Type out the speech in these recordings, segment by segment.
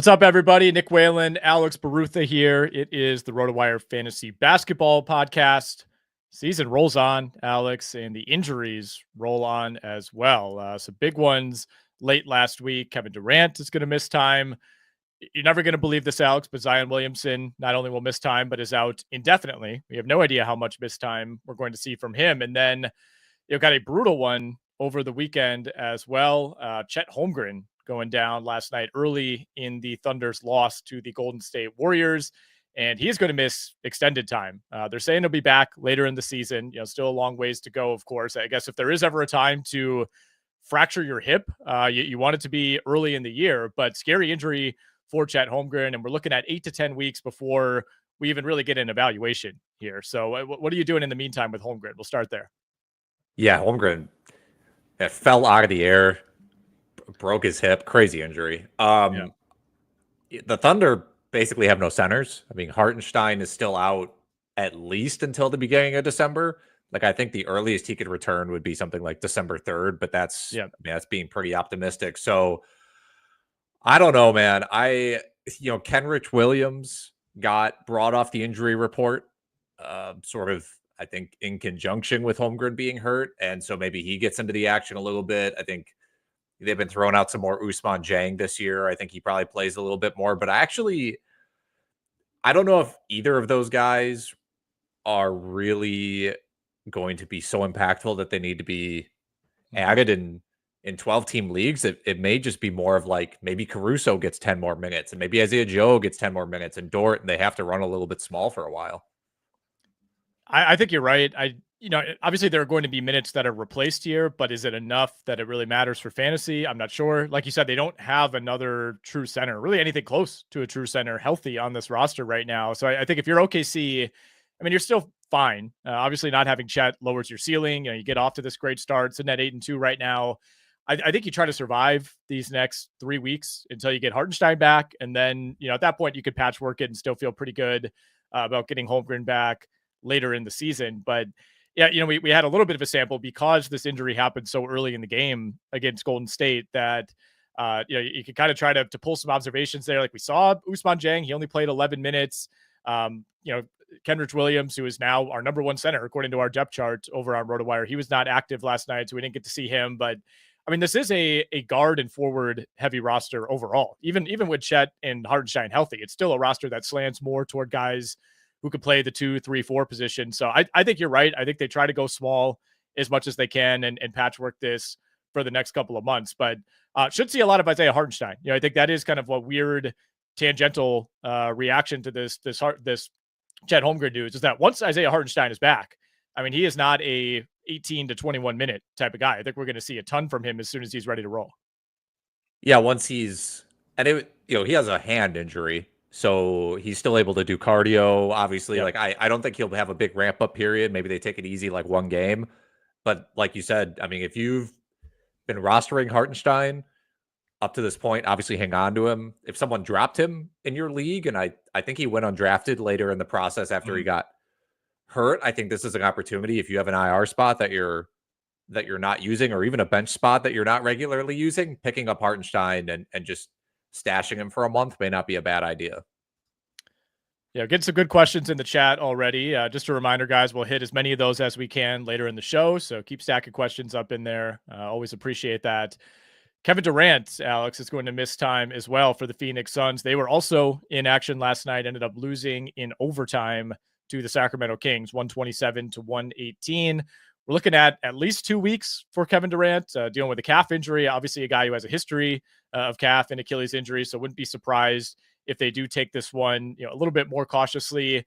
What's up, everybody? Nick Whalen, Alex Barutha here. It is the RotoWire Fantasy Basketball Podcast. Season rolls on, Alex, and the injuries roll on as well. Some big ones late last week. Kevin Durant is going to miss time. You're never going to believe this, Alex, but Zion Williamson not only will miss time, but is out indefinitely. We have no idea how much missed time we're going to see from him. And then you've got a brutal one over the weekend as well. Chet Holmgren going down last night early in the Thunder's loss to the Golden State Warriors, and he's going to miss extended time. They're saying he'll be back later in the season. Still a long ways to go, of course. I guess if there is ever a time to fracture your hip, you want it to be early in the year, but scary injury for Chet Holmgren, and we're looking at 8 to 10 weeks before we even really get an evaluation here. So what are you doing in the meantime with Holmgren? We'll start there. Yeah, Holmgren fell out of the air, broke his hip, crazy injury. The Thunder basically have no centers. I mean, Hartenstein is still out at least until the beginning of December. Like, I think the earliest he could return would be something like December 3rd, but that's being pretty optimistic. So I don't know, man. Kenrich Williams got brought off the injury report, I think in conjunction with Holmgren being hurt. And so maybe he gets into the action a little bit. I think they've been throwing out some more Ousmane Dieng this year. I think he probably plays a little bit more, but I don't know if either of those guys are really going to be so impactful that they need to be added in 12-team leagues. It may just be more of like maybe Caruso gets 10 more minutes and maybe Isaiah Joe gets 10 more minutes and Dort, and they have to run a little bit small for a while. I think you're right. Obviously there are going to be minutes that are replaced here, but is it enough that it really matters for fantasy? I'm not sure. Like you said, they don't have another true center, really anything close to a true center healthy on this roster right now. So I think if you're OKC, you're still fine. Obviously not having Chet lowers your ceiling. You get off to this great start, sitting at 8-2 right now. I think you try to survive these next 3 weeks until you get Hartenstein back. And then, at that point you could patchwork it and still feel pretty good about getting Holmgren back later in the season. But yeah, we had a little bit of a sample because this injury happened so early in the game against Golden State that, you could kind of try to pull some observations there. Like we saw Ousmane Dieng, he only played 11 minutes. Kenrich Williams, who is now our number one center, according to our depth chart over on RotoWire, he was not active last night, so we didn't get to see him. But this is a guard and forward heavy roster overall. Even with Chet and Hartenstein healthy, it's still a roster that slants more toward guys who could play the 2, 3, 4 position. So I think you're right. I think they try to go small as much as they can and patchwork this for the next couple of months. But should see a lot of Isaiah Hartenstein. I think that is kind of a weird tangential reaction to this Chet Holmgren news, is that once Isaiah Hartenstein is back, he is not a 18 to 21 minute type of guy. I think we're going to see a ton from him as soon as he's ready to roll. Yeah, once he has a hand injury. So he's still able to do cardio, obviously. Yep. Like, I don't think he'll have a big ramp up period. Maybe they take it easy, like one game. But like you said, if you've been rostering Hartenstein up to this point, obviously hang on to him. If someone dropped him in your league, and I think he went undrafted later in the process after he got hurt, I think this is an opportunity. If you have an IR spot that you're not using, or even a bench spot that you're not regularly using, picking up Hartenstein and just stashing him for a month may not be a bad idea. Yeah, getting some good questions in the chat already. Just a reminder, guys, we'll hit as many of those as we can later in the show. So keep stacking questions up in there. Always appreciate that. Kevin Durant, Alex, is going to miss time as well for the Phoenix Suns. They were also in action last night, ended up losing in overtime to the Sacramento Kings, 127 to 118. We're looking at least 2 weeks for Kevin Durant, dealing with a calf injury. Obviously, a guy who has a history of calf and Achilles injury, so wouldn't be surprised if they do take this one, a little bit more cautiously.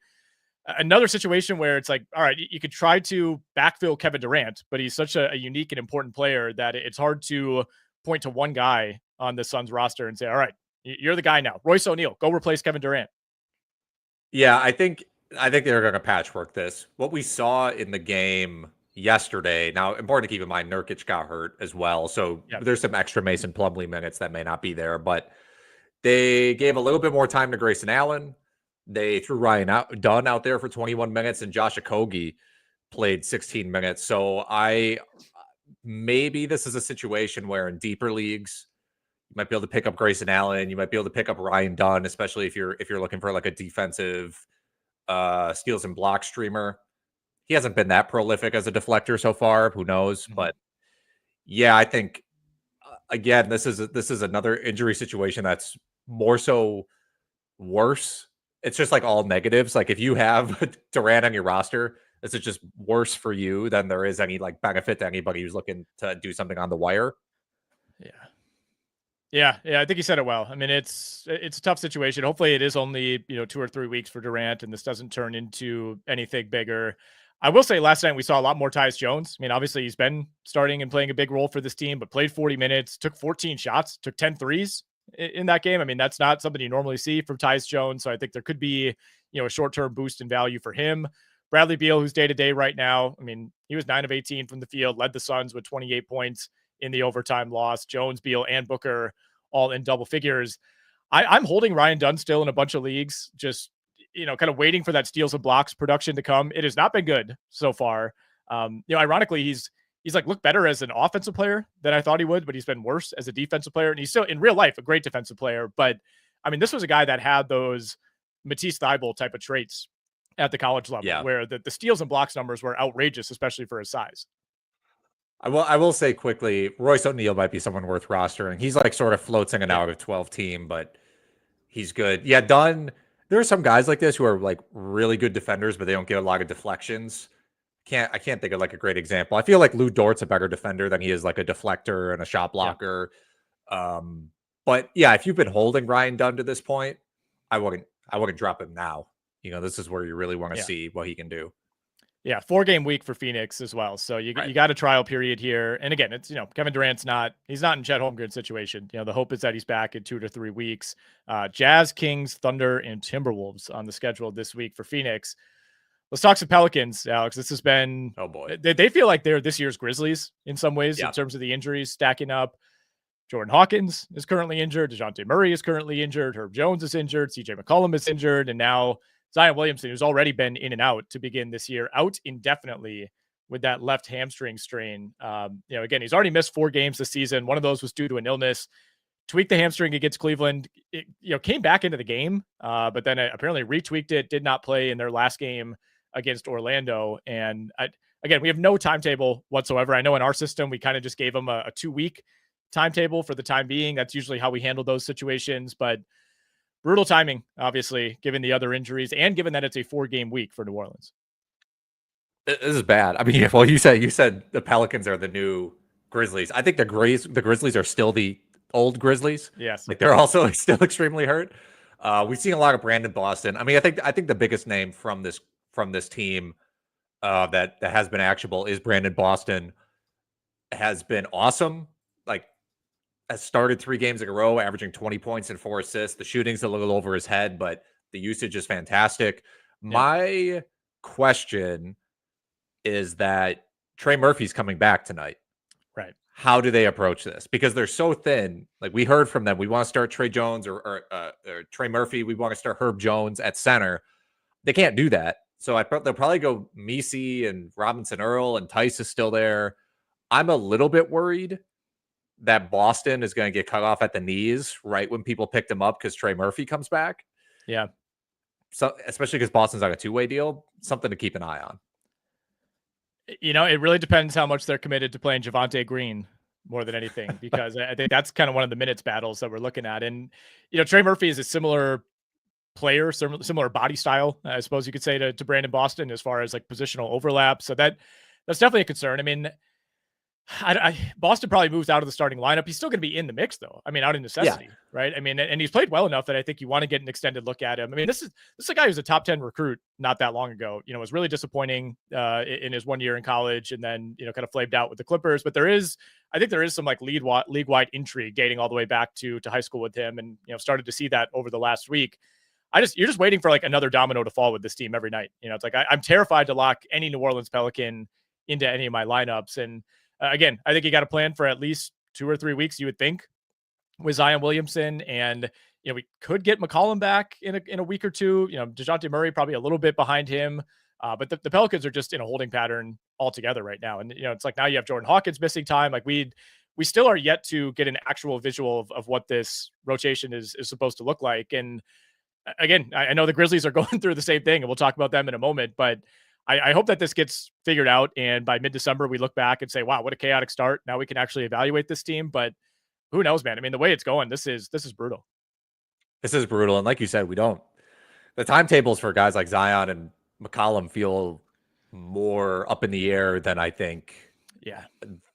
Another situation where it's like, all right, you could try to backfill Kevin Durant, but he's such a unique and important player that it's hard to point to one guy on the Suns roster and say, all right, you're the guy now. Royce O'Neal, go replace Kevin Durant. Yeah, I think they're going to patchwork this. What we saw in the game yesterday, now important to keep in mind, Nurkic got hurt as well, so there's some extra Mason Plumlee minutes that may not be there, but they gave a little bit more time to Grayson Allen. They threw Ryan Dunn out there for 21 minutes, and Josh Okogie played 16 minutes. So maybe this is a situation where in deeper leagues, You might be able to pick up Grayson Allen. You might be able to pick up Ryan Dunn, especially if you're looking for like a defensive steals and block streamer. He hasn't been that prolific as a deflector so far. Who knows? But yeah, I think again, this is another injury situation that's more so worse. It's just like all negatives. Like if you have Durant on your roster, this is just worse for you than there is any like benefit to anybody who's looking to do something on the wire. Yeah, I think you said it well. I mean, it's a tough situation. Hopefully it is only, 2 or 3 weeks for Durant and this doesn't turn into anything bigger. I will say last night we saw a lot more Tyus Jones. I mean, obviously he's been starting and playing a big role for this team, but played 40 minutes, took 14 shots, took 10 threes in that game. I mean, that's not something you normally see from Tyus Jones. So I think there could be, a short-term boost in value for him. Bradley Beal, who's day-to-day right now. I mean, he was 9 of 18 from the field, led the Suns with 28 points in the overtime loss. Jones, Beal, and Booker all in double figures. I'm holding Ryan Dunn still in a bunch of leagues, just, kind of waiting for that steals and blocks production to come. It has not been good so far. Ironically, he's like looked better as an offensive player than I thought he would, but he's been worse as a defensive player. And he's still in real life, a great defensive player. But I mean, this was a guy that had those Matisse Thybulle type of traits at the college level, where the steals and blocks numbers were outrageous, especially for his size. I will say quickly, Royce O'Neal might be someone worth rostering. He's like sort of floats in and out of 12 team, but he's good. Yeah, Dunn. There are some guys like this who are like really good defenders, but they don't get a lot of deflections. I can't think of like a great example. I feel like Lou Dort's a better defender than he is like a deflector and a shot blocker. But yeah, if you've been holding Ryan Dunn to this point, I wouldn't drop him now. This is where you really want to see what he can do. Yeah, 4-game week for Phoenix as well. So you got a trial period here. And again, it's, Kevin Durant's he's not in Chet Holmgren situation. The hope is that he's back in 2 to 3 weeks. Jazz, Kings, Thunder, and Timberwolves on the schedule this week for Phoenix. Let's talk some Pelicans, Alex. This has been, oh boy, they feel like they're this year's Grizzlies in some ways in terms of the injuries stacking up. Jordan Hawkins is currently injured. DeJounte Murray is currently injured. Herb Jones is injured. CJ McCollum is injured. And now Zion Williamson, who's already been in and out to begin this year, out indefinitely with that left hamstring strain. Again, he's already missed 4 games this season. One of those was due to an illness. Tweaked the hamstring against Cleveland. It, came back into the game, but then apparently retweaked it. Did not play in their last game against Orlando. And again, we have no timetable whatsoever. I know in our system we kind of just gave him a 2-week timetable for the time being. That's usually how we handle those situations, but brutal timing, obviously, given the other injuries and given that it's a 4-game week for New Orleans. This is bad. I mean, well, you said the Pelicans are the new Grizzlies. I think the Grizzlies are still the old Grizzlies. Yes, like they're also still extremely hurt. We've seen a lot of Brandon Boston. I mean, I think the biggest name from this team that has been actionable is Brandon Boston. Has been awesome. Like, has started 3 games in a row, averaging 20 points and 4 assists. The shooting's a little over his head, but the usage is fantastic. Yeah. My question is that Trey Murphy's coming back tonight. Right. How do they approach this? Because they're so thin. Like, we heard from them, we want to start Trey Jones or Trey Murphy. We want to start Herb Jones at center. They can't do that. So they'll probably go Messi and Robinson Earl, and Tyus is still there. I'm a little bit worried that Boston is going to get cut off at the knees right when people picked him up because Trey Murphy comes back. Yeah. So especially because Boston's on a 2-way deal, something to keep an eye on. It really depends how much they're committed to playing Javonte Green more than anything, because I think that's kind of one of the minutes battles that we're looking at. And, Trey Murphy is a similar player, similar body style, I suppose you could say, to Brandon Boston as far as like positional overlap. So that's definitely a concern. I mean, Boston probably moves out of the starting lineup. He's still going to be in the mix, though. I mean, out of necessity, right? I mean, and he's played well enough that I think you want to get an extended look at him. I mean, this is a guy who's a top 10 recruit not that long ago. Was really disappointing in his 1 year in college, and then kind of flamed out with the Clippers. But I think there is some like league-wide intrigue dating all the way back to high school with him, and started to see that over the last week. You're just waiting for like another domino to fall with this team every night. It's like I'm terrified to lock any New Orleans Pelican into any of my lineups. And again, I think you got a plan for at least 2 or 3 weeks, you would think, with Zion Williamson. And, we could get McCollum back in a week or two. DeJounte Murray probably a little bit behind him. But the Pelicans are just in a holding pattern altogether right now. And, it's like now you have Jordan Hawkins missing time. Like we we still are yet to get an actual visual of what this rotation is supposed to look like. And again, I know the Grizzlies are going through the same thing, and we'll talk about them in a moment, but I hope that this gets figured out. And by mid-December, we look back and say, wow, what a chaotic start. Now we can actually evaluate this team, but who knows, man? I mean, the way it's going, this is brutal. This is brutal. And like you said, the timetables for guys like Zion and McCollum feel more up in the air than I think,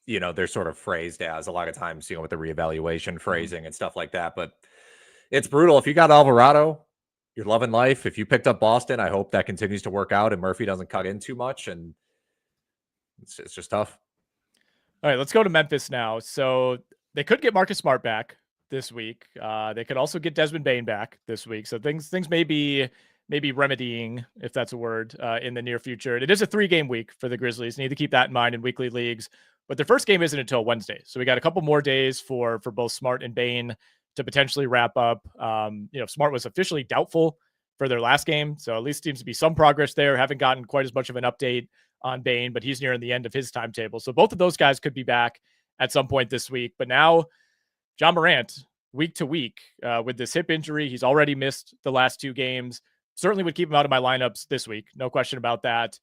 they're sort of phrased as a lot of times, with the reevaluation phrasing and stuff like that. But it's brutal. If you got Alvarado, you're loving life. If you picked up Boston, I hope that continues to work out and Murphy doesn't cut in too much. And it's just tough. All right, let's go to Memphis now. So they could get Marcus Smart back this week. They could also get Desmond Bane back this week. So things may be remedying, if that's a word, in the near future. It is a 3-game week for the Grizzlies. Need to keep that in mind in weekly leagues. But their first game isn't until Wednesday. So we got a couple more days for both Smart and Bane to potentially wrap up. Smart was officially doubtful for their last game. So at least seems to be some progress there. Haven't gotten quite as much of an update on Bane, but he's nearing the end of his timetable. So both of those guys could be back at some point this week. But now Ja Morant, week to week, with this hip injury, he's already missed the last 2 games. Certainly would keep him out of my lineups this week. No question about that.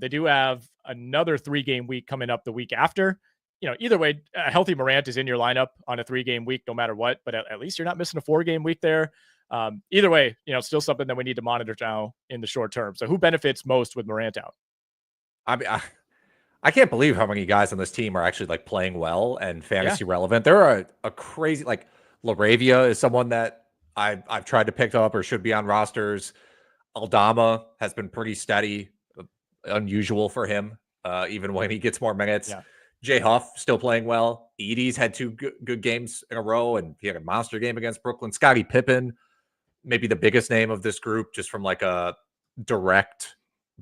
They do have another 3-game week coming up the week after. Either way, a healthy Morant is in your lineup on a 3-game week, no matter what, but at least you're not missing a 4-game week there. Either way, still something that we need to monitor now in the short term. So who benefits most with Morant out? I mean, I can't believe how many guys on this team are actually like playing well and fantasy relevant. There are a crazy, like LaRavia is someone that I've tried to pick up or should be on rosters. Aldama has been pretty steady, unusual for him, even when he gets more minutes. Yeah. Jay Huff still playing well. Edey's had 2 good games in a row, and he had a monster game against Brooklyn. Scottie Pippen, maybe the biggest name of this group, just from like a direct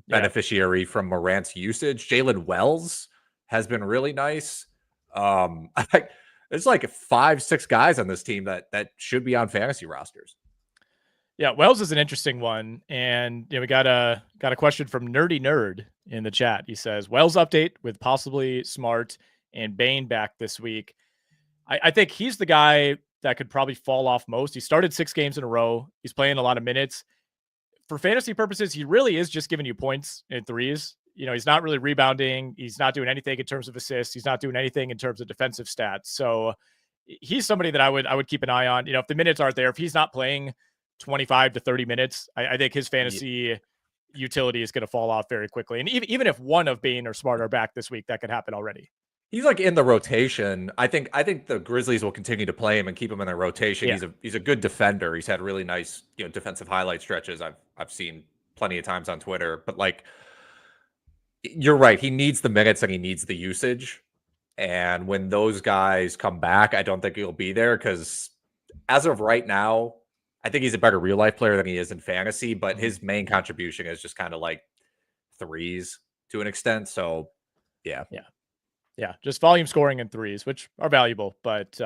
beneficiary from Morant's usage. Jaylen Wells has been really nice. There's like 5-6 guys on this team that should be on fantasy rosters. Yeah, Wells is an interesting one, and we got a question from Nerdy Nerd in the chat. He says Wells update with possibly Smart and Bane back this week. I think he's the guy that could probably fall off most. He started 6 games in a row. He's playing a lot of minutes. For fantasy purposes, he really is just giving you points and threes. He's not really rebounding. He's not doing anything in terms of assists. He's not doing anything in terms of defensive stats. So he's somebody that I would keep an eye on. If the minutes aren't there, if he's not playing 25 to 30 minutes, I think his fantasy utility is going to fall off very quickly. And even if one of Bane or Smart are back this week, that could happen already. He's like in the rotation. I think the Grizzlies will continue to play him and keep him in their rotation. Yeah. He's a good defender. He's had really nice, defensive highlight stretches. I've seen plenty of times on Twitter, but like, you're right. He needs the minutes and he needs the usage. And when those guys come back, I don't think he'll be there because as of right now, I think he's a better real life player than he is in fantasy, but his main contribution is just kind of like threes to an extent. So yeah, just volume scoring and threes, which are valuable, but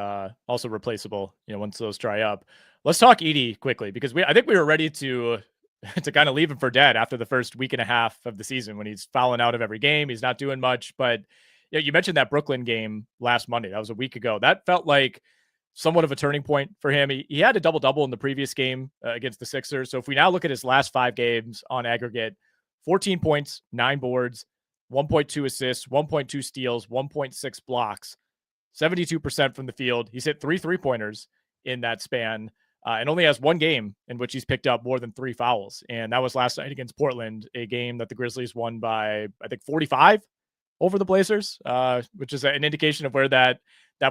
also replaceable, once those dry up. Let's talk Edey quickly, because I think we were ready to kind of leave him for dead after the first week and a half of the season when he's fouling out of every game. He's not doing much, but you mentioned that Brooklyn game last Monday. That was a week ago. That felt like somewhat of a turning point for him. He had a double-double in the previous game against the Sixers. So if we now look at his last 5 games on aggregate, 14 points, 9 boards, 1.2 assists, 1.2 steals, 1.6 blocks, 72% from the field. He's hit 3 3-pointers in that span, and only has 1 game in which he's picked up more than 3 fouls. And that was last night against Portland, a game that the Grizzlies won by, I think, 45 over the Blazers, which is an indication of where that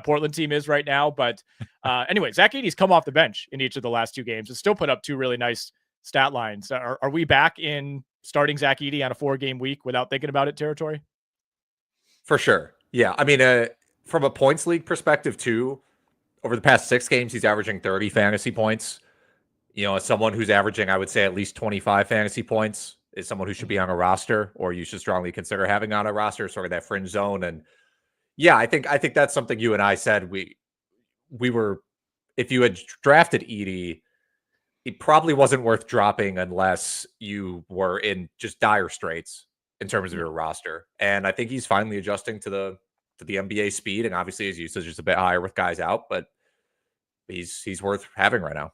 Portland team is right now. But anyway, Zach Edey's come off the bench in each of the last 2 games and still put up 2 really nice stat lines. Are we back in starting Zach Edey on a 4-game week without thinking about it territory? For sure. Yeah. I mean, from a points league perspective too, over the past 6 games, he's averaging 30 fantasy points. As someone who's averaging, I would say, at least 25 fantasy points is someone who should be on a roster, or you should strongly consider having on a roster, sort of that fringe zone. And yeah, I think that's something you and I said we were, if you had drafted Edey, it probably wasn't worth dropping unless you were in just dire straits in terms of your roster. And I think he's finally adjusting to the to the NBA speed, and obviously his usage is a bit higher with guys out, but he's worth having right now.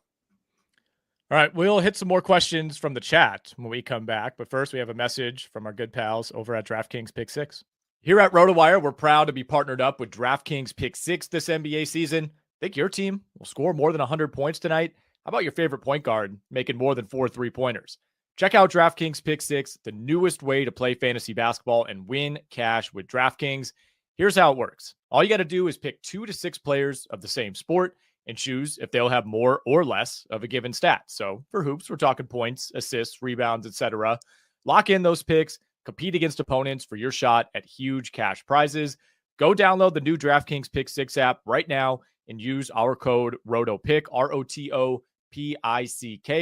All right, we'll hit some more questions from the chat when we come back. But first, we have a message from our good pals over at DraftKings Pick 6. Here at RotoWire, we're proud to be partnered up with DraftKings Pick 6 this NBA season. Think your team will score more than 100 points tonight? How about your favorite point guard making more than 4 3-pointers? Check out DraftKings Pick 6, the newest way to play fantasy basketball and win cash with DraftKings. Here's how it works. All you got to do is pick 2 to 6 players of the same sport and choose if they'll have more or less of a given stat. So for hoops, we're talking points, assists, rebounds, etc. Lock in those picks, compete against opponents for your shot at huge cash prizes. Go download the new DraftKings Pick 6 app right now and use our code ROTOPICK, ROTOPICK.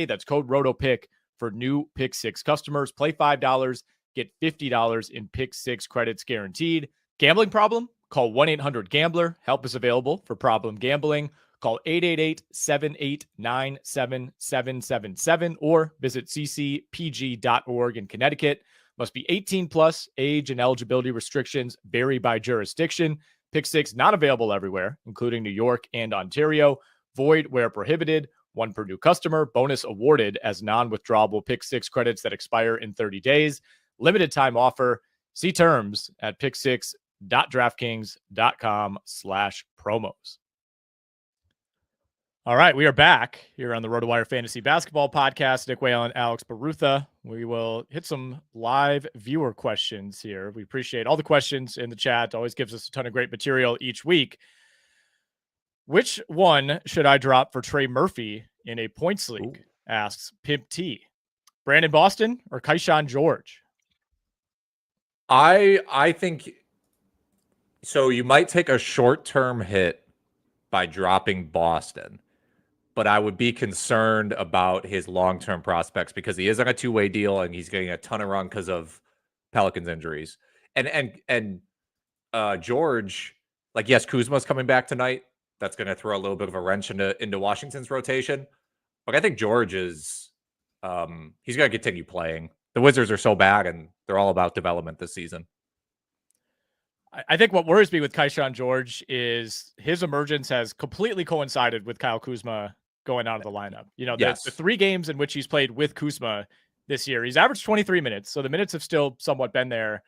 That's code ROTOPICK for new Pick 6 customers. Play $5, get $50 in Pick 6 credits guaranteed. Gambling problem? Call 1-800-GAMBLER. Help is available for problem gambling. Call 888-789-7777 or visit ccpg.org in Connecticut. Must be 18 plus. Age and eligibility restrictions vary by jurisdiction. Pick 6 not available everywhere, including New York and Ontario. Void where prohibited. 1 per new customer. Bonus awarded as non-withdrawable Pick 6 credits that expire in 30 days. Limited time offer. See terms at pick6.draftkings.com/promos. All right, we are back here on the RotoWire Fantasy Basketball Podcast. Nick Whalen, Alex Barutha. We will hit some live viewer questions here. We appreciate all the questions in the chat. Always gives us a ton of great material each week. Which one should I drop for Trey Murphy in a points league? Ooh. Asks Pimp T. Brandon Boston or Kyshawn George? I think so. You might take a short-term hit by dropping Boston, but I would be concerned about his long-term prospects because he is on a 2-way deal and he's getting a ton of run because of Pelicans injuries. And George, like, yes, Kuzma's coming back tonight. That's going to throw a little bit of a wrench into Washington's rotation. But I think George is he's going to continue playing. The Wizards are so bad, and they're all about development this season. I think what worries me with Kyshawn George is his emergence has completely coincided with Kyle Kuzma going out of the lineup. You know, the 3 games in which he's played with Kuzma this year, he's averaged 23 minutes. So the minutes have still somewhat been there,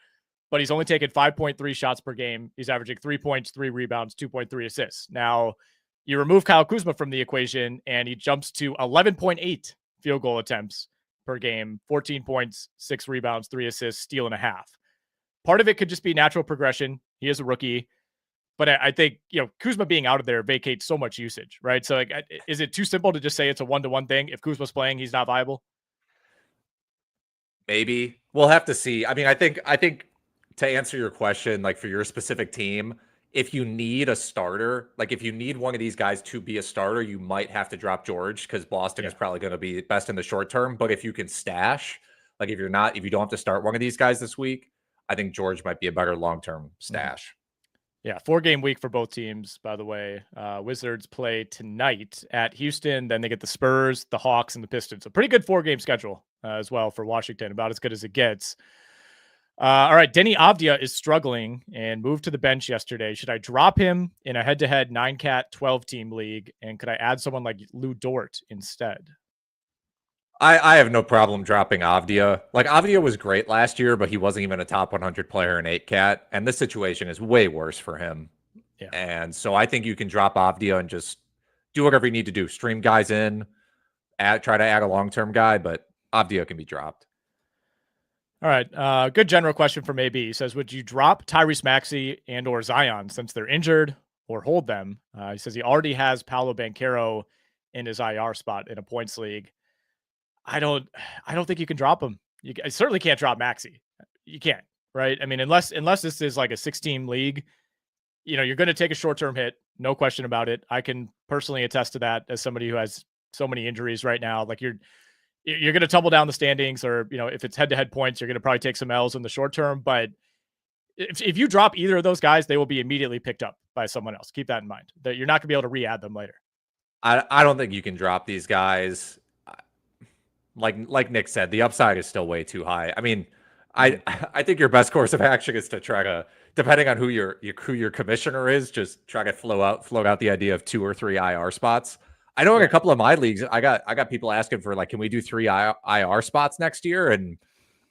but he's only taken 5.3 shots per game. He's averaging 3 points, 3 rebounds, 2.3 assists. Now, you remove Kyle Kuzma from the equation, and he jumps to 11.8 field goal attempts per game, 14 points, 6 rebounds, 3 assists, steal and a half. Part of it could just be natural progression. He is a rookie, but I think, you know, Kuzma being out of there vacates so much usage, right? So, like, is it too simple to just say it's a 1-to-1 thing? If Kuzma's playing, he's not viable. Maybe we'll have to see. I mean, I think to answer your question, like for your specific team, if you need a starter, like if you need one of these guys to be a starter, you might have to drop George because Boston is probably going to be best in the short term. But if you can stash, like if you don't have to start one of these guys this week, I think George might be a better long-term stash. Yeah, 4-game week for both teams, by the way. Wizards play tonight at Houston. Then they get the Spurs, the Hawks, and the Pistons. A pretty good 4-game schedule as well for Washington, about as good as it gets. All right, Deni Avdija is struggling and moved to the bench yesterday. Should I drop him in a head-to-head 9-cat 12-team league? And could I add someone like Lou Dort instead? I have no problem dropping Avdija. Like, Avdija was great last year, but he wasn't even a top 100 player in 8-cat. And this situation is way worse for him. Yeah. And so I think you can drop Avdija and just do whatever you need to do. Stream guys in, try to add a long-term guy, but Avdija can be dropped. All right. Good general question from AB. He says, would you drop Tyrese Maxey and or Zion since they're injured or hold them? He says he already has Paolo Banchero in his IR spot in a points league. I don't think you can drop him. You certainly can't drop Maxey. You can't, right? I mean, unless this is like a 6-team league, you know, you're going to take a short-term hit. No question about it. I can personally attest to that as somebody who has so many injuries right now. Like you're going to tumble down the standings, or, you know, if it's head-to-head points, you're going to probably take some L's in the short term. But if you drop either of those guys, they will be immediately picked up by someone else. Keep that in mind, that you're not going to be able to re-add them later. I don't think you can drop these guys. Like Nick said, the upside is still way too high. I mean, I think your best course of action is to try to depending on who your commissioner is, just try to float out the idea of 2 or 3 IR spots. I know in a couple of my leagues, I got people asking for like, can we do 3 IR spots next year? And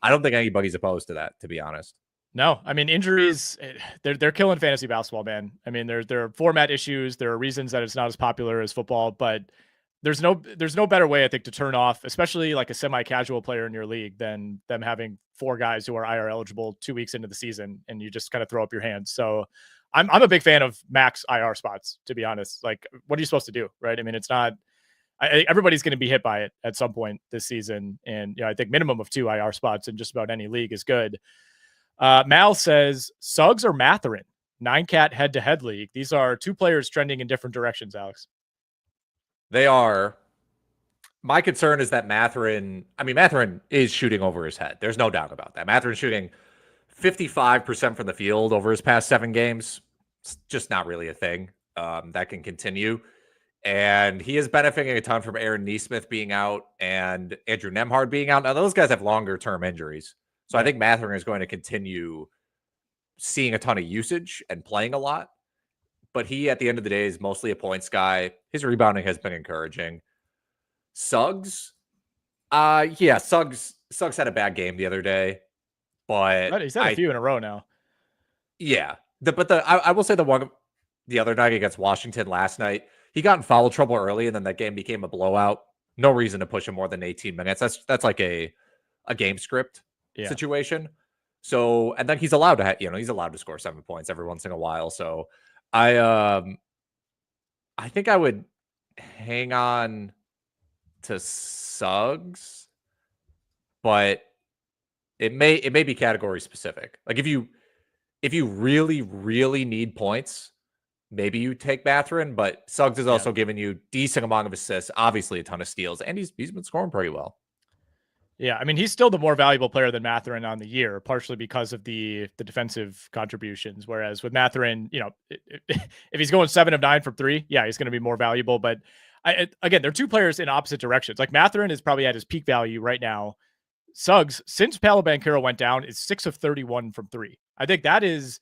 I don't think anybody's opposed to that, to be honest. No, I mean, injuries, they're killing fantasy basketball, man. I mean, there are format issues. There are reasons that it's not as popular as football, but there's no better way, I think, to turn off, especially like a semi-casual player in your league, than them having 4 guys who are IR eligible 2 weeks into the season, and you just kind of throw up your hands. So I'm a big fan of max IR spots, to be honest. Like, what are you supposed to do, right? I mean, it's not. Everybody's going to be hit by it at some point this season, and I think minimum of 2 IR spots in just about any league is good. Mal says Suggs or Mathurin, 9-cat head-to-head league. These are 2 players trending in different directions, Alex. They are. My concern is that Mathurin is shooting over his head. There's no doubt about that. Mathurin shooting 55% from the field over his past 7 games. It's just not really a thing that can continue. And he is benefiting a ton from Aaron Nesmith being out and Andrew Nembhard being out. Now, those guys have longer-term injuries. So I think Mathurin is going to continue seeing a ton of usage and playing a lot. But he, at the end of the day, is mostly a points guy. His rebounding has been encouraging. Suggs, Suggs had a bad game the other day, but he's had a few in a row now. Yeah, I will say the other night against Washington last night, he got in foul trouble early, and then that game became a blowout. No reason to push him more than 18 minutes. That's like a game script situation. So, and then he's allowed to he's allowed to score 7 points every once in a while. So I think I would hang on to Suggs, but it may be category specific. Like if you really, really need points, maybe you take Mathurin, but Suggs is also giving you decent amount of assists, obviously a ton of steals, and he's been scoring pretty well. Yeah, I mean, he's still the more valuable player than Mathurin on the year, partially because of the defensive contributions. Whereas with Mathurin, if he's going 7 of 9 from 3, he's going to be more valuable. But again, they're 2 players in opposite directions. Like Mathurin is probably at his peak value right now. Suggs, since Paolo Banchero went down, is 6 of 31 from 3. I think that is,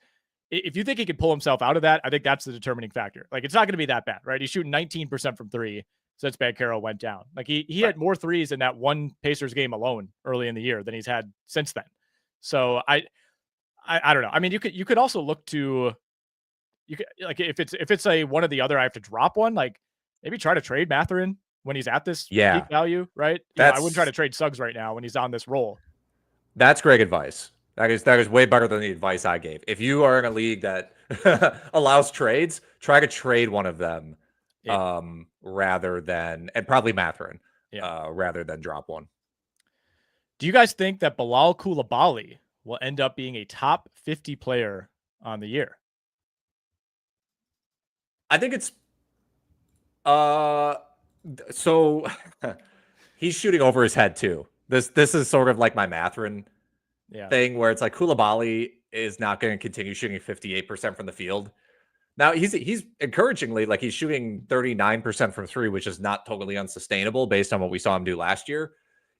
if you think he can pull himself out of that, I think that's the determining factor. Like, it's not going to be that bad, right? He's shooting 19% from 3 since Banchero went down. Like he had more threes in that one Pacers game alone early in the year than he's had since then. So I don't know. I mean, you could also look to, like if it's a one or the other, I have to drop one, like maybe try to trade Mathurin when he's at this peak value, right? I wouldn't try to trade Suggs right now when he's on this roll. That's great advice. That is way better than the advice I gave. If you are in a league that allows trades, try to trade one of them rather than, and probably Mathurin, rather than drop one. Do you guys think that Bilal Coulibaly will end up being a top 50 player on the year? I think it's so he's shooting over his head too. This is sort of like my Mathurin thing, where it's like Coulibaly is not going to continue shooting 58% from the field. Now he's encouragingly, like, he's shooting 39% from 3, which is not totally unsustainable based on what we saw him do last year.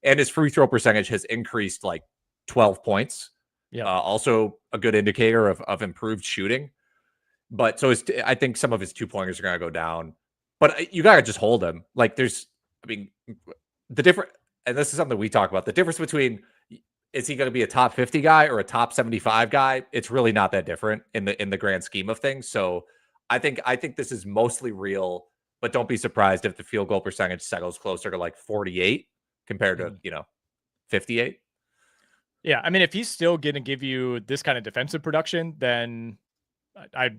And his free throw percentage has increased like 12 points. Also a good indicator of improved shooting. But so I think some of his 2-pointers are going to go down. But you got to just hold him. Like the different, and this is something we talk about, the difference between, is he going to be a top 50 guy or a top 75 guy? It's really not that different in the grand scheme of things. So I think this is mostly real, but don't be surprised if the field goal percentage settles closer to like 48 compared to, 58. Yeah. I mean, if he's still going to give you this kind of defensive production, then I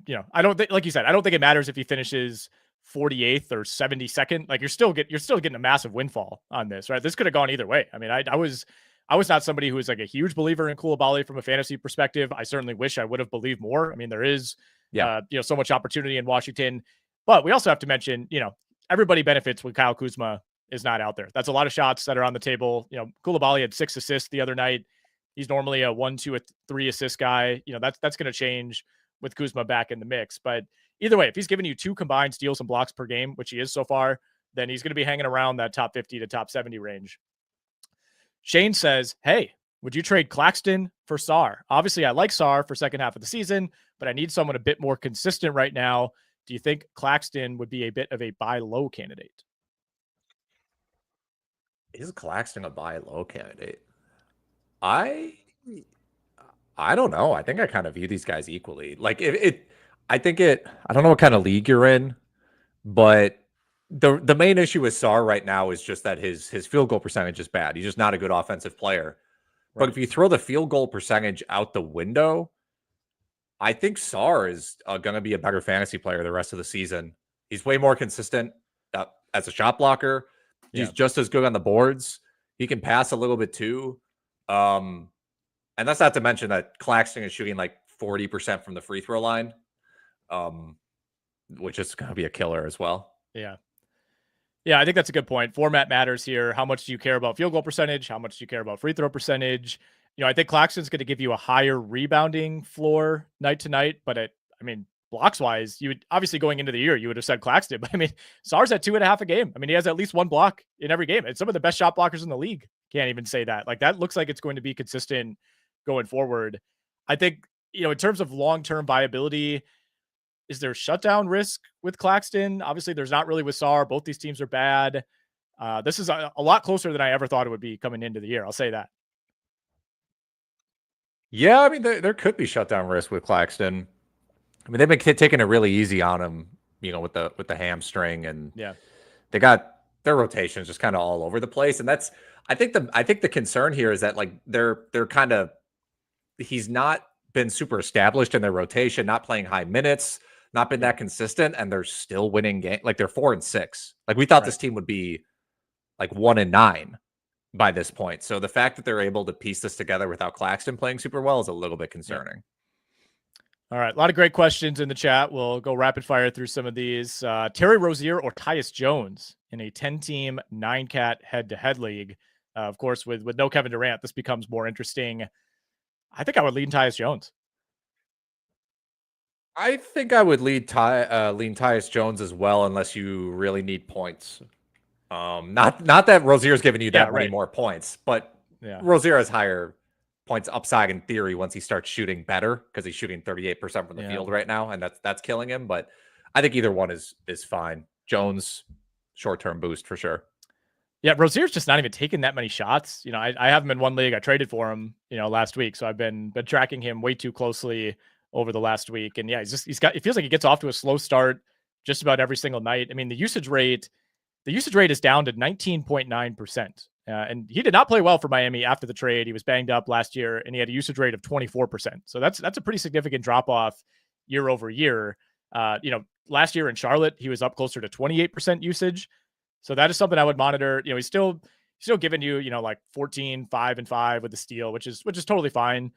don't think, like you said, I don't think it matters if he finishes 48th or 72nd. Like you're still getting a massive windfall on this, right? This could have gone either way. I mean, I was not somebody who was like a huge believer in Coulibaly from a fantasy perspective. I certainly wish I would have believed more. I mean, there is, so much opportunity in Washington, but we also have to mention, everybody benefits when Kyle Kuzma is not out there. That's a lot of shots that are on the table. Coulibaly had 6 assists the other night. He's normally a 1, 2, 3 assist guy. That's going to change with Kuzma back in the mix. But either way, if he's giving you 2 combined steals and blocks per game, which he is so far, then he's going to be hanging around that top 50 to top 70 range. Shane says, hey, Would you trade Claxton for Sarr? Obviously, I like Sarr for second half of the season, but I need someone a bit more consistent right now. Do you think Claxton would be a bit of a buy low candidate? Is Claxton a buy low candidate? I don't know. I think I kind of view these guys equally. Like I don't know what kind of league you're in, but the main issue with Sarr right now is just that his field goal percentage is bad. He's just not a good offensive player. Right. But if you throw the field goal percentage out the window, I think Sarr is going to be a better fantasy player the rest of the season. He's way more consistent as a shot blocker. He's just as good on the boards. He can pass a little bit too. And that's not to mention that Claxton is shooting like 40% from the free throw line, which is going to be a killer as well. Yeah. Yeah, I think that's a good point. Format matters here. How much do you care about field goal percentage? How much do you care about free throw percentage? I think Claxton's going to give you a higher rebounding floor night to night, but blocks wise, you would obviously going into the year, you would have said Claxton, but Sarr's at 2.5 a game. He has at least one block in every game. And some of the best shot blockers in the league can't even say that. Like that looks like it's going to be consistent going forward. I think, in terms of long-term viability, is there shutdown risk with Claxton? Obviously, there's not really with Sarr. Both these teams are bad. This is a lot closer than I ever thought it would be coming into the year. I'll say that. Yeah, there could be shutdown risk with Claxton. They've been taking it really easy on him, with the hamstring, and they got their rotations just kind of all over the place. And that's, I think the concern here is that like they're kind of, he's not been super established in their rotation, not playing high minutes, not been that consistent, and they're still winning games. Like they're 4-6. Like we thought this team would be like 1-9 by this point. So the fact that they're able to piece this together without Claxton playing super well is a little bit concerning. All right. A lot of great questions in the chat. We'll go rapid fire through some of these. Terry Rozier or Tyus Jones in a 10-team 9-cat head-to-head league. Of course, with no Kevin Durant, this becomes more interesting. I think I would lean Tyus Jones. I think I would lean Tyus Jones as well, unless you really need points. Not that Rozier's giving you that many more points, but Rozier has higher points upside in theory once he starts shooting better, because he's shooting 38% from the field right now, and that's killing him. But I think either one is fine. Jones, short-term boost for sure. Yeah, Rozier's just not even taking that many shots. I have him in one league. I traded for him, last week, so I've been tracking him way too closely over the last week. And it feels like he gets off to a slow start just about every single night. The usage rate is down to 19.9%. And he did not play well for Miami after the trade. He was banged up last year, and he had a usage rate of 24%. So that's a pretty significant drop off year over year. Last year in Charlotte, he was up closer to 28% usage. So that is something I would monitor. He's still giving you, like 14, 5 and 5 with the steal, which is totally fine.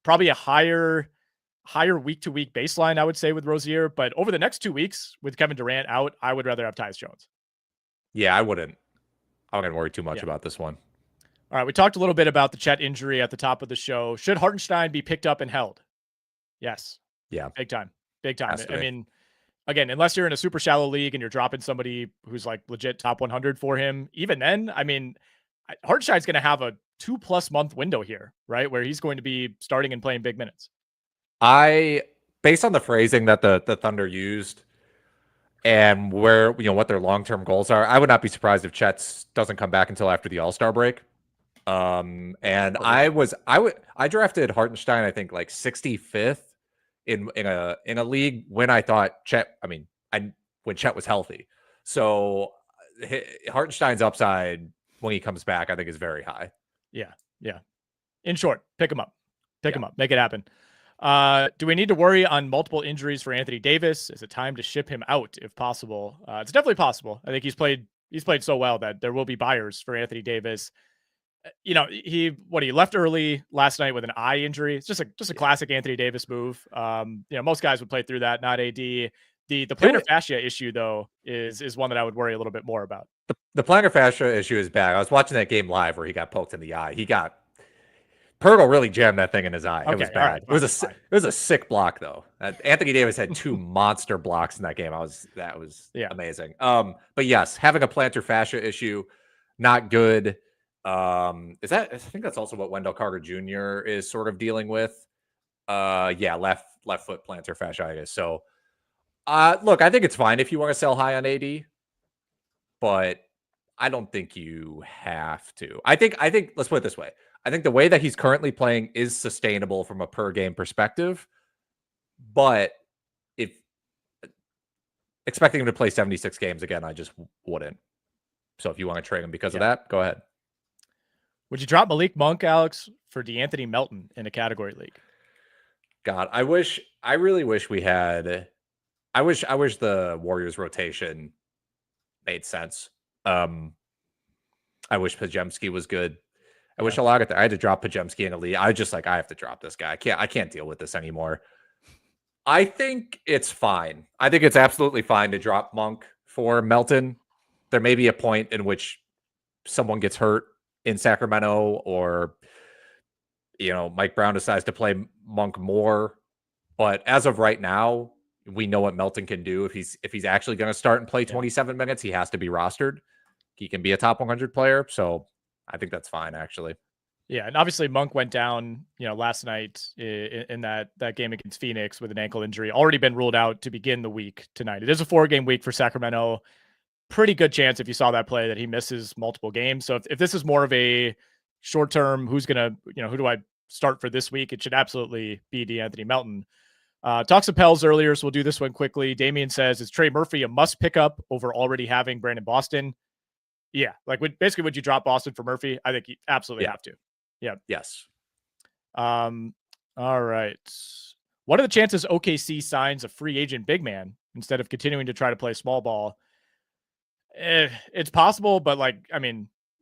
Probably a higher week to week baseline, I would say, with Rozier. But over the next 2 weeks with Kevin Durant out, I would rather have Tyus Jones. Yeah, I wouldn't worry too much about this one. All right. We talked a little bit about the Chet injury at the top of the show. Should Hartenstein be picked up and held? Yes. Yeah. Big time. Again, unless you're in a super shallow league and you're dropping somebody who's like legit top 100 for him, even then, Hartenstein's going to have a 2+ month window here, right? Where he's going to be starting and playing big minutes. Based on the phrasing that the Thunder used and where, what their long-term goals are, I would not be surprised if Chet doesn't come back until after the All-Star break. And I drafted Hartenstein, I think like 65th in a league when I thought Chet, when Chet was healthy. So Hartenstein's upside when he comes back, I think is very high. Yeah. In short, pick him up, make it happen. Do we need to worry on multiple injuries for Anthony Davis? Is it time to ship him out if possible? It's definitely possible. I think he's played so well that there will be buyers for Anthony Davis. He left early last night with an eye injury. It's just a classic Anthony Davis move. Most guys would play through that, not AD. The plantar fascia issue though is one that I would worry a little bit more about. The plantar fascia issue is bad. I was watching that game live where he got poked in the eye. Purtle really jammed that thing in his eye. It was bad. Right, it was a sick block though. Anthony Davis had 2 monster blocks in that game. That was amazing. But yes, having a plantar fascia issue, not good. I think that's also what Wendell Carter Jr. is sort of dealing with. Yeah, left foot plantar fasciitis. So, look, I think it's fine if you want to sell high on AD, but I don't think you have to. I think let's put it this way. I think the way that he's currently playing is sustainable from a per game perspective, but if expecting him to play 76 games again, I just wouldn't. So if you want to trade him because of that, go ahead. Would you drop Malik Monk, Alex, for DeAnthony Melton in a category league? God, I really wish we had. I wish the Warriors rotation made sense. I wish Pajemski was good. I wish a lot of I had to drop Pajemski in a league. I have to drop this guy. I can't deal with this anymore. I think it's fine. I think it's absolutely fine to drop Monk for Melton. There may be a point in which someone gets hurt in Sacramento, or Mike Brown decides to play Monk more. But as of right now, we know what Melton can do. If he's actually going to start and play 27 minutes, he has to be rostered. He can be a top 100 player. So I think that's fine, actually. Yeah, and obviously Monk went down, last night in that game against Phoenix with an ankle injury. Already been ruled out to begin the week tonight. It is a 4-game week for Sacramento. Pretty good chance, if you saw that play, that he misses multiple games. So if this is more of a short term, who do I start for this week? It should absolutely be DeAnthony Melton. Talks of Pels earlier, so we'll do this one quickly. Damian says, is Trey Murphy a must pick up over already having Brandon Boston? Yeah, would you drop Boston for Murphy? I think you absolutely have to. Yeah. Yes. All right. What are the chances OKC signs a free agent big man instead of continuing to try to play small ball? It's possible, but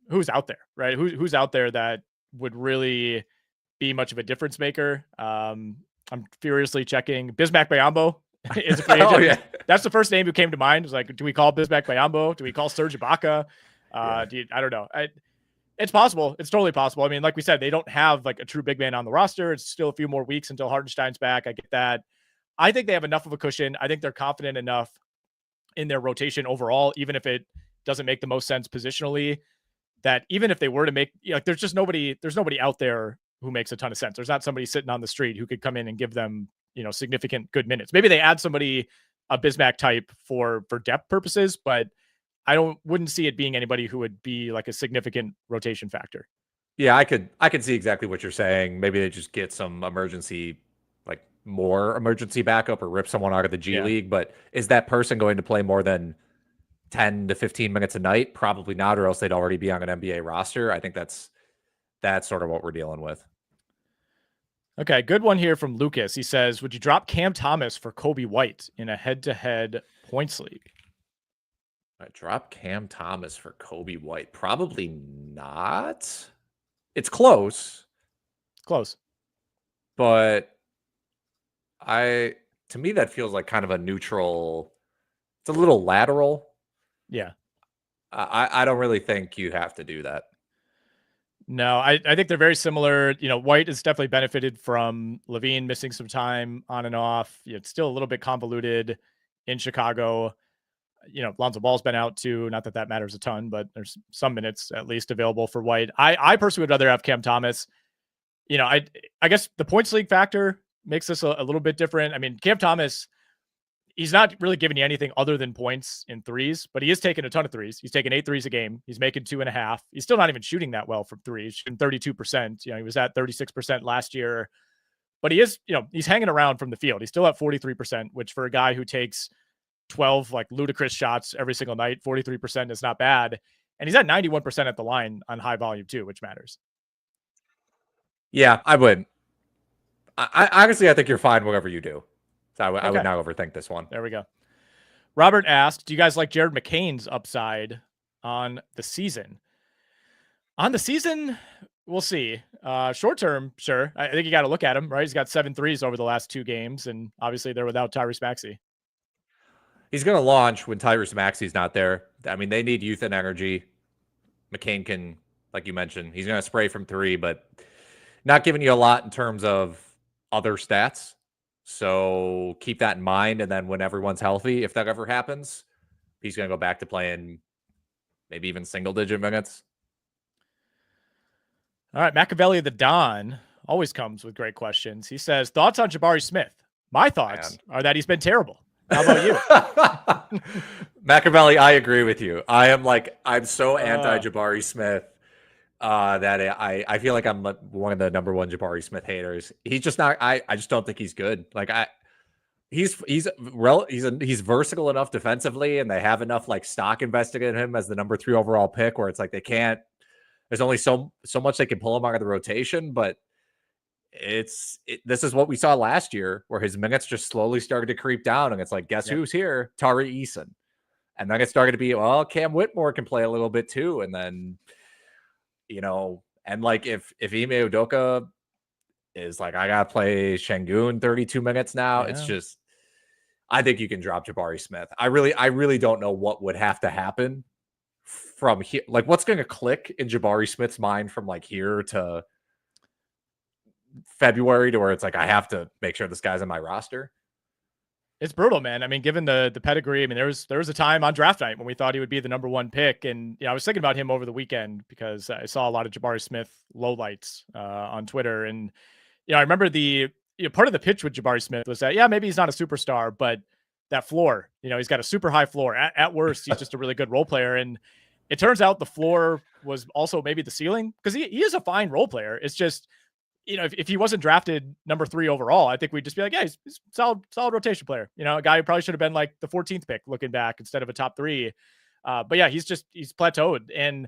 who's out there, right? Who's out there that would really be much of a difference maker? I'm furiously checking. Bismack Biyombo is a free agent. Yeah. That's the first name who came to mind. It was do we call Bismack Biyombo? Do we call Serge Ibaka? I don't know. It's possible. It's totally possible. Like we said, they don't have a true big man on the roster. It's still a few more weeks until Hartenstein's back. I get that. I think they have enough of a cushion. I think they're confident enough in their rotation overall, even if it doesn't make the most sense positionally, that even if they were to make, there's nobody out there who makes a ton of sense. There's not somebody sitting on the street who could come in and give them, significant good minutes. Maybe they add somebody, a Bismack type for depth purposes, but I wouldn't see it being anybody who would be a significant rotation factor. Yeah, I could see exactly what you're saying. Maybe they just get some more emergency backup or rip someone out of the G League. But is that person going to play more than 10 to 15 minutes a night? Probably not, or else they'd already be on an NBA roster. I think that's sort of what we're dealing with. Okay, good one here from Lucas. He says, would you drop Cam Thomas for Coby White in a head-to-head points league? I drop Cam Thomas for Coby White. Probably not. It's close. Close. But to me, that feels like kind of a neutral. It's a little lateral. Yeah. I don't really think you have to do that. No, I think they're very similar. White has definitely benefited from Levine missing some time on and off. It's still a little bit convoluted in Chicago. Lonzo Ball's been out too. Not that matters a ton, but there's some minutes at least available for White. I personally would rather have Cam Thomas. I guess the points league factor makes this a little bit different. Cam Thomas, he's not really giving you anything other than points in threes, but he is taking a ton of threes. He's taking 8 threes a game. He's making 2.5. He's still not even shooting that well from threes, shooting 32%. He was at 36% last year, but he is, he's hanging around from the field. He's still at 43%, which for a guy who takes 12 ludicrous shots every single night, 43% is not bad. And he's at 91% at the line on high volume too, which matters. Yeah, I would. I honestly, I think you're fine whatever you do. So I would not overthink this one. There we go. Robert asked, do you guys like Jared McCain's upside on the season? On the season, we'll see. Short term, sure. I think you got to look at him, right? He's got 7 threes over the last 2 games, and obviously they're without Tyrese Maxey. He's going to launch when Tyrese Maxey's not there. They need youth and energy. McCain can, like you mentioned, he's going to spray from 3, but not giving you a lot in terms of other stats. So keep that in mind. And then when everyone's healthy, if that ever happens, he's going to go back to playing maybe even single-digit minutes. All right, Machiavelli the Don always comes with great questions. He says, thoughts on Jabari Smith? My thoughts are that he's been terrible. How about you? Machiavelli, I agree with you. I'm so anti Jabari Smith that I feel like I'm one of the number one Jabari Smith haters. He's just not. I just don't think he's good. Like he's versatile enough defensively, and they have enough like stock invested in him as the number 3 overall pick, where it's like they can't. There's only so much they can pull him out of the rotation, but this is what we saw last year, where his minutes just slowly started to creep down, and it's like, guess who's here? Tari Eason. And then it started to be, well, Cam Whitmore can play a little bit too. And then, and like if Ime Udoka is like, I gotta play Şengün 32 minutes now, it's just, I think you can drop Jabari Smith. I really don't know what would have to happen from here. Like, what's going to click in Jabari Smith's mind from like here to February, to where it's like, I have to make sure this guy's on my roster. It's brutal, man. I mean, given the pedigree, I mean, there was a time on draft night when we thought he would be the number 1 pick. And I was thinking about him over the weekend because I saw a lot of Jabari Smith lowlights on Twitter. And, I remember part of the pitch with Jabari Smith was that, maybe he's not a superstar, but that floor, he's got a super high floor. At worst, he's just a really good role player. And it turns out the floor was also maybe the ceiling, because he is a fine role player. It's just, if he wasn't drafted number 3 overall, I think we'd just be like, yeah, he's solid rotation player. A guy who probably should have been like the 14th pick looking back instead of a top 3. But yeah, he's plateaued. And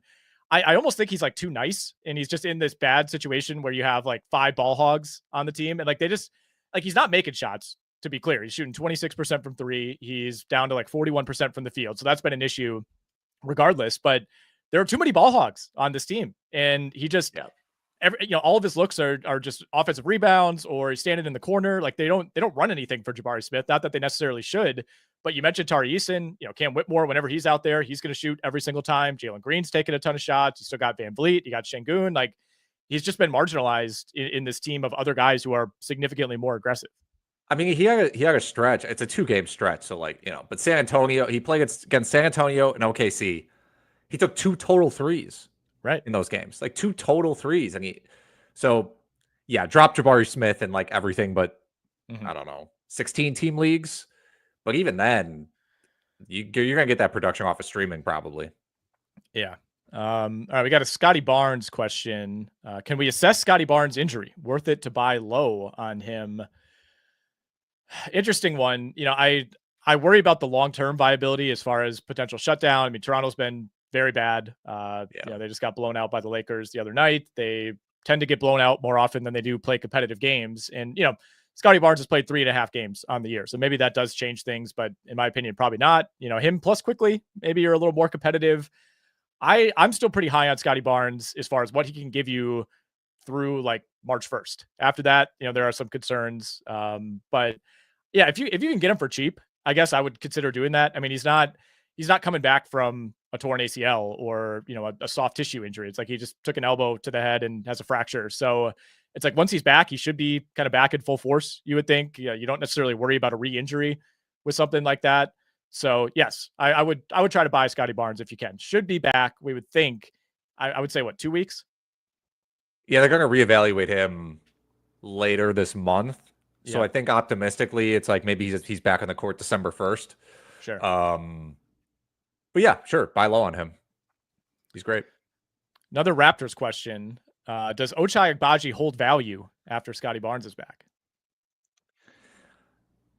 I almost think he's like too nice. And he's just in this bad situation where you have like 5 ball hogs on the team. And like, he's not making shots, to be clear. He's shooting 26% from 3. He's down to like 41% from the field. So that's been an issue regardless. But there are too many ball hogs on this team. And he just, all of his looks are just offensive rebounds, or he's standing in the corner. Like they don't run anything for Jabari Smith. Not that they necessarily should, but you mentioned Tari Eason, Cam Whitmore, whenever he's out there, he's going to shoot every single time. Jalen Green's taking a ton of shots. You still got Van Vliet. You got Şengün. Like he's just been marginalized in this team of other guys who are significantly more aggressive. I mean, he had a stretch. It's a 2-game stretch. So like, but San Antonio, he played against San Antonio and OKC. He took 2 total threes. Right. In those games, like 2 total threes. And drop Jabari Smith and like everything, but I don't know, 16 team leagues. But even then, you're going to get that production off of streaming probably. Yeah. All right. We got a Scottie Barnes question. Can we assess Scottie Barnes' injury? Worth it to buy low on him? Interesting one. I worry about the long-term viability as far as potential shutdown. I mean, Toronto's been very bad. They just got blown out by the Lakers the other night. They tend to get blown out more often than they do play competitive games. And, Scottie Barnes has played 3.5 games on the year. So maybe that does change things, but in my opinion, probably not. Him plus quickly, maybe you're a little more competitive. I'm still pretty high on Scottie Barnes as far as what he can give you through like March 1st. After that, there are some concerns. But yeah, if you can get him for cheap, I guess I would consider doing that. I mean, he's not coming back from a torn ACL or, a soft tissue injury. It's like he just took an elbow to the head and has a fracture. So it's like, once he's back, he should be kind of back in full force, you would think. You don't necessarily worry about a re-injury with something like that. So yes, I would try to buy Scottie Barnes if you can. Should be back, we would think. I would say 2 weeks? Yeah, they're going to reevaluate him later this month. So I think optimistically, it's like maybe he's back on the court December 1st. Sure. But yeah, sure. Buy low on him. He's great. Another Raptors question. Does Ochai Agbaji hold value after Scottie Barnes is back?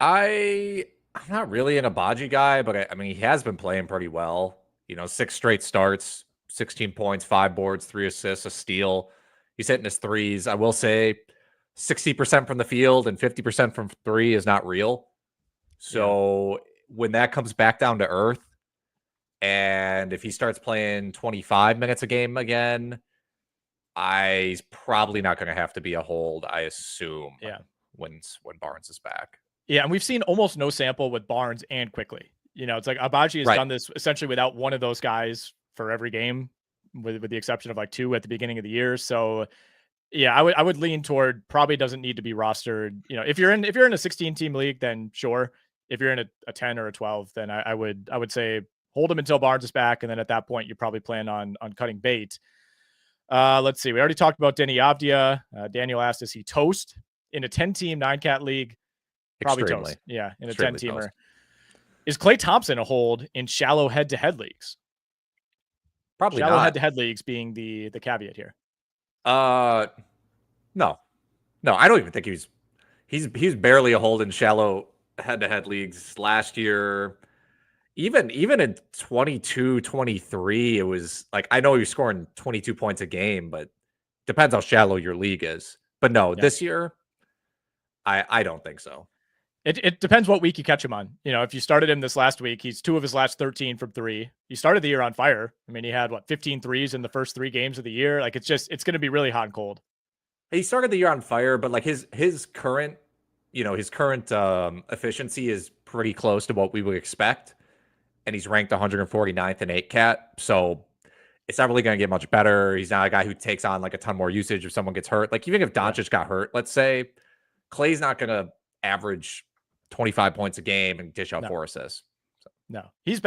I'm not really an Agbaji guy, but I mean, he has been playing pretty well. 6 straight starts, 16 points, 5 boards, 3 assists, a steal. He's hitting his threes. I will say 60% from the field and 50% from 3 is not real. So when that comes back down to earth, and if he starts playing 25 minutes a game again, he's probably not going to have to be a hold, I assume, when Barnes is back. Yeah, and we've seen almost no sample with Barnes and Quickly. It's like Agbaji has done this essentially without one of those guys for every game, with the exception of like 2 at the beginning of the year. So yeah, I would lean toward probably doesn't need to be rostered. If you're in a 16-team league, then sure. If you're in a 10 or a 12, then I would say hold him until Barnes is back, and then at that point you probably plan on cutting bait. Let's see. We already talked about Deni Avdija. Daniel asked, is he toast in a 10-team 9-cat league? Probably Extremely. toast. Yeah, in a Extremely 10-teamer. toast. Is Klay Thompson a hold in shallow head-to-head leagues? Probably shallow not. head-to-head leagues being the caveat here. No, I don't even think he's barely a hold in shallow head-to-head leagues last year. Even in 22, 23, it was like, I know you're scoring 22 points a game, but depends how shallow your league is. But no, this year, I don't think so. It depends what week you catch him on. If you started him this last week, he's 2 of his last 13 from 3. He started the year on fire. I mean, he had 15 threes in the first 3 games of the year. Like, it's going to be really hot and cold. He started the year on fire, but like his current, efficiency is pretty close to what we would expect. And he's ranked 149th in 8-cat. So it's not really going to get much better. He's not a guy who takes on like a ton more usage if someone gets hurt. Like, even if Doncic got hurt, let's say, Klay's not going to average 25 points a game and dish out 4 assists. So. No,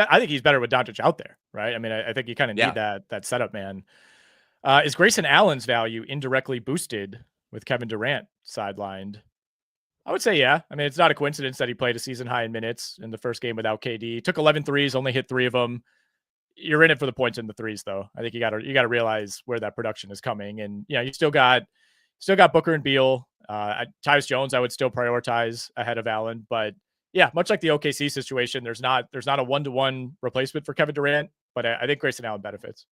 I think he's better with Doncic out there, right? I mean, I think you kind of need that setup, man. Is Grayson Allen's value indirectly boosted with Kevin Durant sidelined? I would say, yeah. I mean, it's not a coincidence that he played a season high in minutes in the first game without KD. Took 11 threes, only hit 3 of them. You're in it for the points in the threes, though. I think you got to realize where that production is coming, and you still got Booker and Beal. Tyus Jones, I would still prioritize ahead of Allen, but yeah, much like the OKC situation, there's not a 1-to-1 replacement for Kevin Durant, but I think Grayson Allen benefits.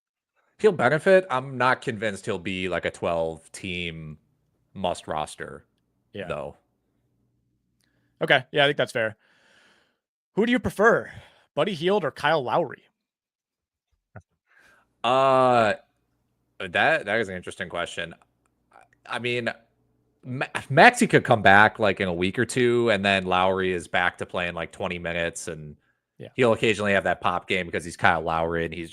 He'll benefit. I'm not convinced he'll be like a 12-team must roster, though. Okay, yeah, I think that's fair. Who do you prefer, Buddy Hield or Kyle Lowry? That is an interesting question. I mean, Maxey could come back like in a week or two, and then Lowry is back to playing like 20 minutes, and he'll occasionally have that pop game because he's Kyle Lowry and he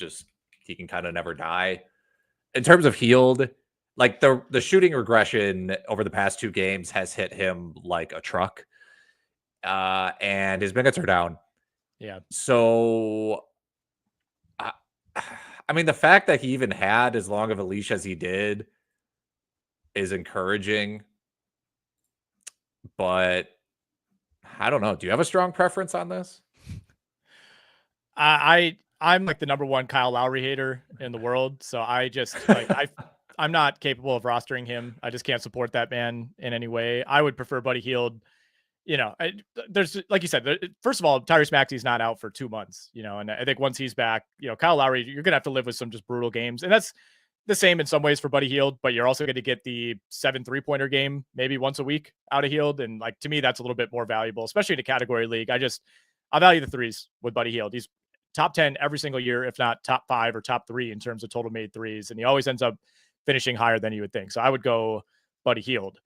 can kind of never die. In terms of Hield, like the shooting regression over the past 2 games has hit him like a truck, and his minutes are down. Yeah. So, I mean, the fact that he even had as long of a leash as he did is encouraging, but I don't know. Do you have a strong preference on this? I'm like the number 1 Kyle Lowry hater in the world. So I just I'm not capable of rostering him. I just can't support that man in any way. I would prefer Buddy Hield. There's, like you said, first of all, Tyrese Maxey's not out for 2 months, and I think once he's back, Kyle Lowry, you're going to have to live with some just brutal games. And that's the same in some ways for Buddy Hield, but you're also going to get the 7 3-pointer game maybe once a week out of Hield. And like, to me, that's a little bit more valuable, especially in a category league. I value the threes with Buddy Hield. He's top 10 every single year, if not top 5 or top 3 in terms of total made threes. And he always ends up finishing higher than you would think. So I would go Buddy Hield.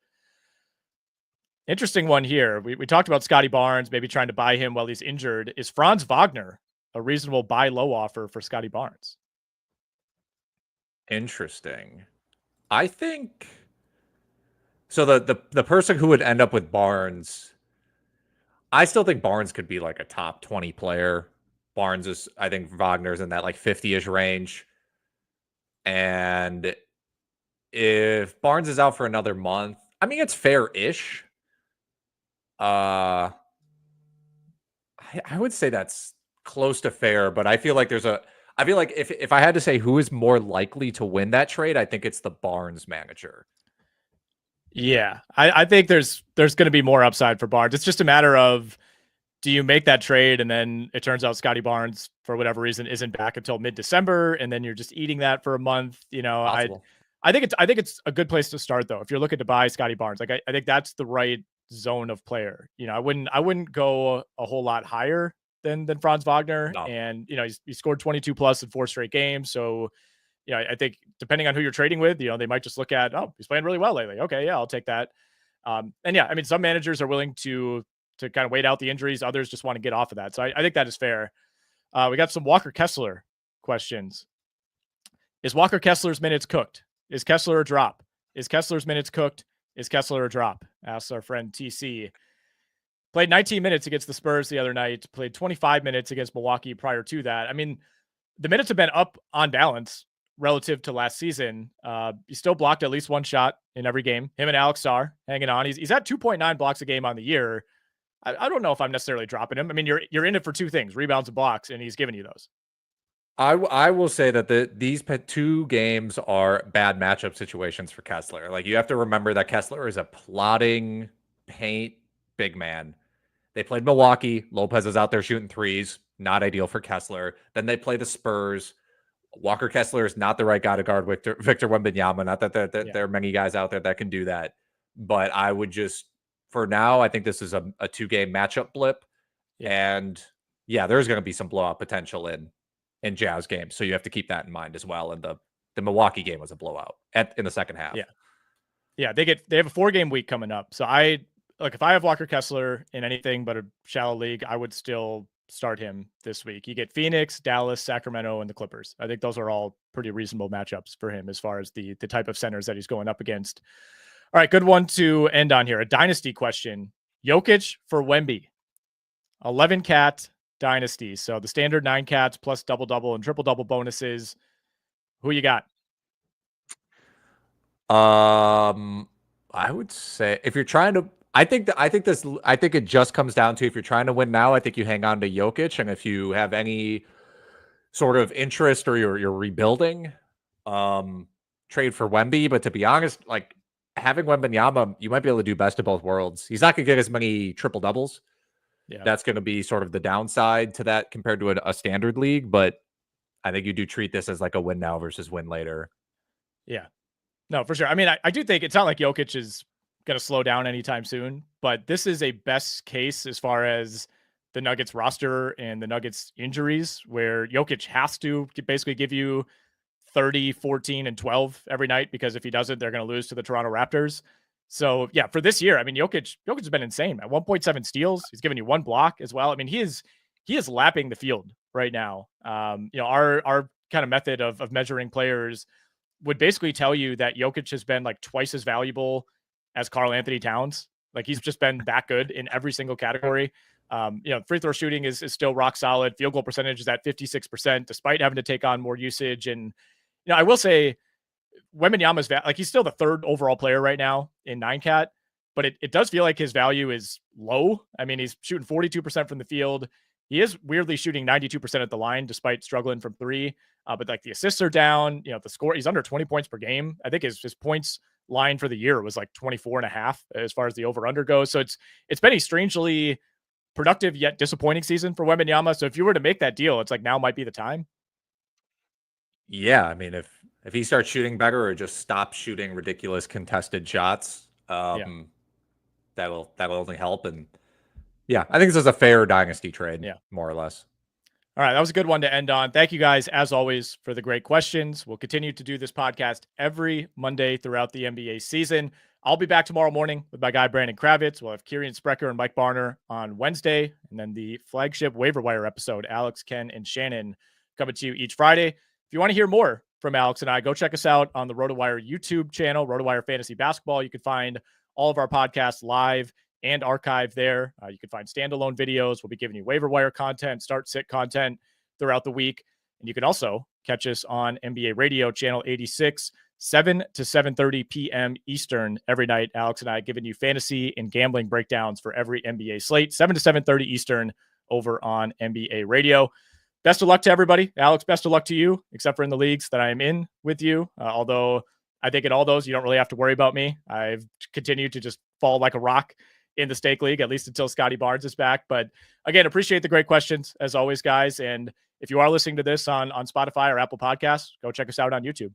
Interesting one here. We talked about Scottie Barnes, maybe trying to buy him while he's injured. Is Franz Wagner a reasonable buy low offer for Scottie Barnes? Interesting. I think so. The person who would end up with Barnes, I still think Barnes could be like a top 20 player. Barnes is, I think Wagner's in that like 50-ish range. And if Barnes is out for another month, I mean, it's fair-ish. I would say that's close to fair, but I feel like I feel like if I had to say who is more likely to win that trade, I think it's the Barnes manager. Yeah, I think there's going to be more upside for Barnes. It's just a matter of, do you make that trade and then it turns out Scottie Barnes, for whatever reason, isn't back until mid-December, and then you're just eating that for a month. Possible. I think it's a good place to start, though, if you're looking to buy Scottie Barnes. Like, I think that's the right zone of player. I wouldn't go a whole lot higher than Franz Wagner. No. And he scored 22 plus in 4 straight games. So I think depending on who you're trading with, they might just look at, oh, he's playing really well lately. Okay, yeah, I'll take that. And yeah, I mean, some managers are willing to kind of wait out the injuries. Others just want to get off of that. So I think that is fair. We got some Walker Kessler questions. Is Walker Kessler's minutes cooked? Is Kessler a drop? Is Kessler's minutes cooked? Is Kessler a drop? Asks our friend TC. Played 19 minutes against the Spurs the other night. Played 25 minutes against Milwaukee prior to that. I mean, the minutes have been up on balance relative to last season. He still blocked at least one shot in every game. Him and Alex Sarr hanging on. He's at 2.9 blocks a game on the year. I don't know if I'm necessarily dropping him. I mean, you're in it for two things, rebounds and blocks, and he's giving you those. I will say that these two games are bad matchup situations for Kessler. Like, you have to remember that Kessler is a plotting paint big man. They played Milwaukee. Lopez is out there shooting threes. Not ideal for Kessler. Then they play the Spurs. Walker Kessler is not the right guy to guard Victor Wembanyama. Not that there are many guys out there that can do that. But I would just, for now, I think this is a 2-game matchup blip. Yeah. And yeah, there's going to be some blowout potential in Jazz games. So you have to keep that in mind as well. And the Milwaukee game was a blowout in the second half. Yeah. Yeah. They have a 4-game week coming up. So if I have Walker Kessler in anything but a shallow league, I would still start him this week. You get Phoenix, Dallas, Sacramento, and the Clippers. I think those are all pretty reasonable matchups for him as far as the type of centers that he's going up against. All right, good one to end on here. A dynasty question. Jokic for Wemby. 11 cat dynasty. So the standard 9 cats plus double-double and triple-double bonuses. Who you got? I would say if you're trying to, I think it just comes down to, if you're trying to win now, I think you hang on to Jokic. And if you have any sort of interest or you're rebuilding, trade for Wemby. But to be honest, like, having Wembanyama, you might be able to do best of both worlds. He's not going to get as many triple doubles. Yeah. That's going to be sort of the downside to that compared to a standard league. But I think you do treat this as like a win now versus win later. Yeah, no, for sure. I mean, I do think it's not like Jokic is going to slow down anytime soon, but this is a best case as far as the Nuggets roster and the Nuggets injuries, where Jokic has to basically give you 30, 14, and 12 every night, because if he doesn't, they're going to lose to the Toronto Raptors. So yeah, for this year, I mean, Jokic has been insane at 1.7 steals. He's given you 1 block as well. I mean, he is lapping the field right now. Our kind of method of measuring players would basically tell you that Jokic has been like twice as valuable as Karl Anthony Towns. Like, he's just been that good in every single category. Free throw shooting is still rock solid. Field goal percentage is at 56%, despite having to take on more usage. And, I will say Wembanyama's he's still the 3rd overall player right now in 9-cat, but it does feel like his value is low. I mean, he's shooting 42% from the field. He is weirdly shooting 92% at the line, despite struggling from 3. But like, the assists are down, the score, he's under 20 points per game. I think his points line for the year was like 24.5 as far as the over under goes. So it's been a strangely productive yet disappointing season for Wembanyama. So if you were to make that deal, it's like, now might be the time. Yeah, I mean, if he starts shooting better or just stop shooting ridiculous contested shots, that'll only help. And yeah, I think this is a fair dynasty trade, more or less. All right, that was a good one to end on. Thank you guys, as always, for the great questions. We'll continue to do this podcast every Monday throughout the NBA season. I'll be back tomorrow morning with my guy, Brandon Kravitz. We'll have Kieran Sprecher and Mike Barner on Wednesday, and then the flagship waiver wire episode, Alex, Ken, and Shannon, coming to you each Friday. If you want to hear more from Alex and I, go check us out on the RotoWire YouTube channel, RotoWire Fantasy Basketball. You can find all of our podcasts live and archived there. You can find standalone videos. We'll be giving you waiver wire content, start sit content throughout the week. And you can also catch us on NBA Radio channel 86, 7 to 7:30 p.m. Eastern every night. Alex and I giving you fantasy and gambling breakdowns for every NBA slate, 7 to 7:30 Eastern over on NBA Radio. Best of luck to everybody. Alex, best of luck to you, except for in the leagues that I am in with you. Although I think in all those, you don't really have to worry about me. I've continued to just fall like a rock in the stake league, at least until Scottie Barnes is back. But again, appreciate the great questions as always, guys. And if you are listening to this on Spotify or Apple Podcasts, go check us out on YouTube.